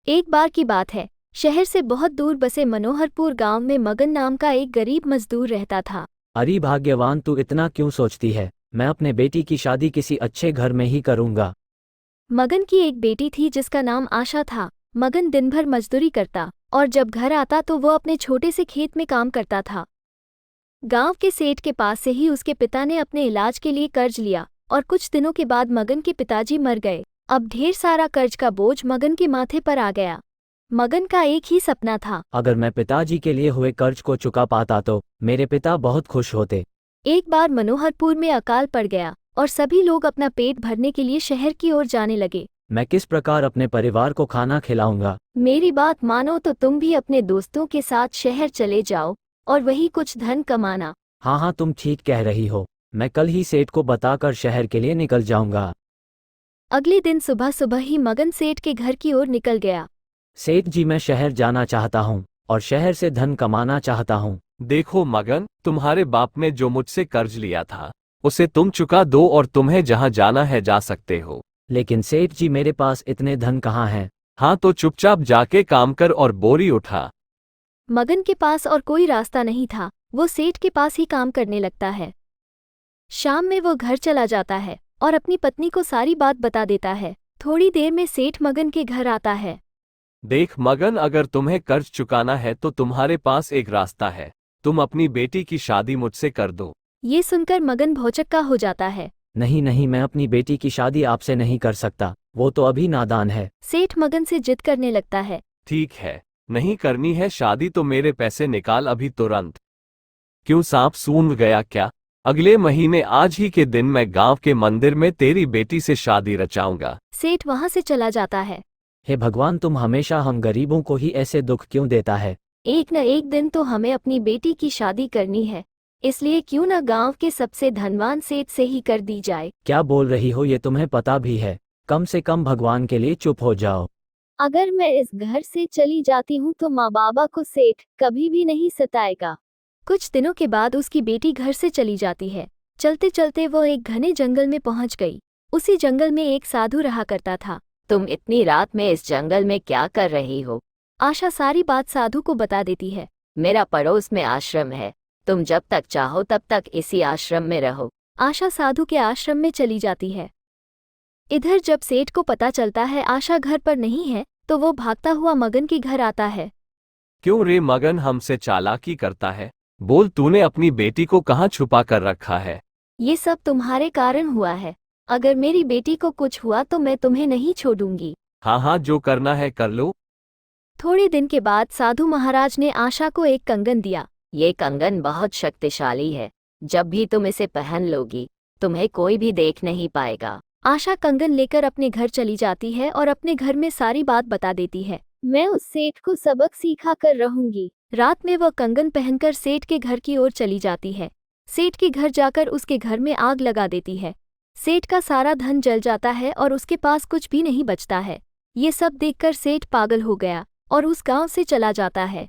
एक बार की बात है, शहर से बहुत दूर बसे मनोहरपुर गांव में मगन नाम का एक गरीब मजदूर रहता था। अरे भाग्यवान, तू इतना क्यों सोचती है? मैं अपने बेटी की शादी किसी अच्छे घर में ही करूंगा। मगन की एक बेटी थी जिसका नाम आशा था। मगन दिन भर मजदूरी करता और जब घर आता तो वो अपने छोटे से खेत में काम करता था। गांव के सेठ के पास से ही उसके पिता ने अपने इलाज के लिए कर्ज लिया और कुछ दिनों के बाद मगन के पिताजी मर गए। अब ढेर सारा कर्ज का बोझ मगन के माथे पर आ गया। मगन का एक ही सपना था। अगर मैं पिताजी के लिए हुए कर्ज को चुका पाता तो मेरे पिता बहुत खुश होते। एक बार मनोहरपुर में अकाल पड़ गया और सभी लोग अपना पेट भरने के लिए शहर की ओर जाने लगे। मैं किस प्रकार अपने परिवार को खाना खिलाऊंगा? मेरी बात मानो तो तुम भी अपने दोस्तों के साथ शहर चले जाओ और वही कुछ धन कमाना। हाँ हाँ, तुम ठीक कह रही हो। मैं कल ही सेठ को बताकर शहर के लिए निकल जाऊंगा। अगले दिन सुबह सुबह ही मगन सेठ के घर की ओर निकल गया। सेठ जी, मैं शहर जाना चाहता हूँ और शहर से धन कमाना चाहता हूँ। देखो मगन, तुम्हारे बाप ने जो मुझसे कर्ज लिया था उसे तुम चुका दो और तुम्हें जहां जाना है जा सकते हो। लेकिन सेठ जी, मेरे पास इतने धन कहाँ हैं? हाँ तो चुपचाप जाके काम कर और बोरी उठा। मगन के पास और कोई रास्ता नहीं था, वो सेठ के पास ही काम करने लगता है। शाम में वो घर चला जाता है और अपनी पत्नी को सारी बात बता देता है। थोड़ी देर में सेठ मगन के घर आता है। देख मगन, अगर तुम्हें कर्ज चुकाना है तो तुम्हारे पास एक रास्ता है, तुम अपनी बेटी की शादी मुझसे कर दो। ये सुनकर मगन भौचक्का हो जाता है। नहीं नहीं, मैं अपनी बेटी की शादी आपसे नहीं कर सकता, वो तो अभी नादान है। सेठ मगन से जिद करने लगता है। ठीक है, नहीं करनी है शादी तो मेरे पैसे निकाल अभी तुरंत। क्यों सांप सूंघ गया क्या? अगले महीने आज ही के दिन मैं गांव के मंदिर में तेरी बेटी से शादी रचाऊंगा। सेठ वहां से चला जाता है। हे भगवान, तुम हमेशा हम गरीबों को ही ऐसे दुख क्यों देता है? एक न एक दिन तो हमें अपनी बेटी की शादी करनी है, इसलिए क्यों न गांव के सबसे धनवान सेठ से ही कर दी जाए। क्या बोल रही हो? ये तुम्हें पता भी है? कम से कम भगवान के लिए चुप हो जाओ। अगर मैं इस घर से चली जाती हूँ तो माँ बाबा को सेठ कभी भी नहीं सताएगा। कुछ दिनों के बाद उसकी बेटी घर से चली जाती है। चलते चलते वो एक घने जंगल में पहुंच गई। उसी जंगल में एक साधु रहा करता था। तुम इतनी रात में इस जंगल में क्या कर रही हो? आशा सारी बात साधु को बता देती है। मेरा पड़ोस में आश्रम है, तुम जब तक चाहो तब तक इसी आश्रम में रहो। आशा साधु के आश्रम में चली जाती है। इधर जब सेठ को पता चलता है आशा घर पर नहीं है तो वो भागता हुआ मगन के घर आता है। क्यों रे मगन, हमसे चालाकी करता है? बोल, तूने अपनी बेटी को कहाँ छुपा कर रखा है? ये सब तुम्हारे कारण हुआ है। अगर मेरी बेटी को कुछ हुआ तो मैं तुम्हें नहीं छोड़ूंगी। हाँ हाँ, जो करना है कर लो। थोड़े दिन के बाद साधु महाराज ने आशा को एक कंगन दिया। ये कंगन बहुत शक्तिशाली है, जब भी तुम इसे पहन लोगी तुम्हें कोई भी देख नहीं पाएगा। आशा कंगन लेकर अपने घर चली जाती है और अपने घर में सारी बात बता देती है। मैं उस सेठ को सबक सिखा कर रहूंगी। रात में वह कंगन पहनकर सेठ के घर की ओर चली जाती है। सेठ के घर जाकर उसके घर में आग लगा देती है। सेठ का सारा धन जल जाता है और उसके पास कुछ भी नहीं बचता है। ये सब देखकर सेठ पागल हो गया और उस गांव से चला जाता है।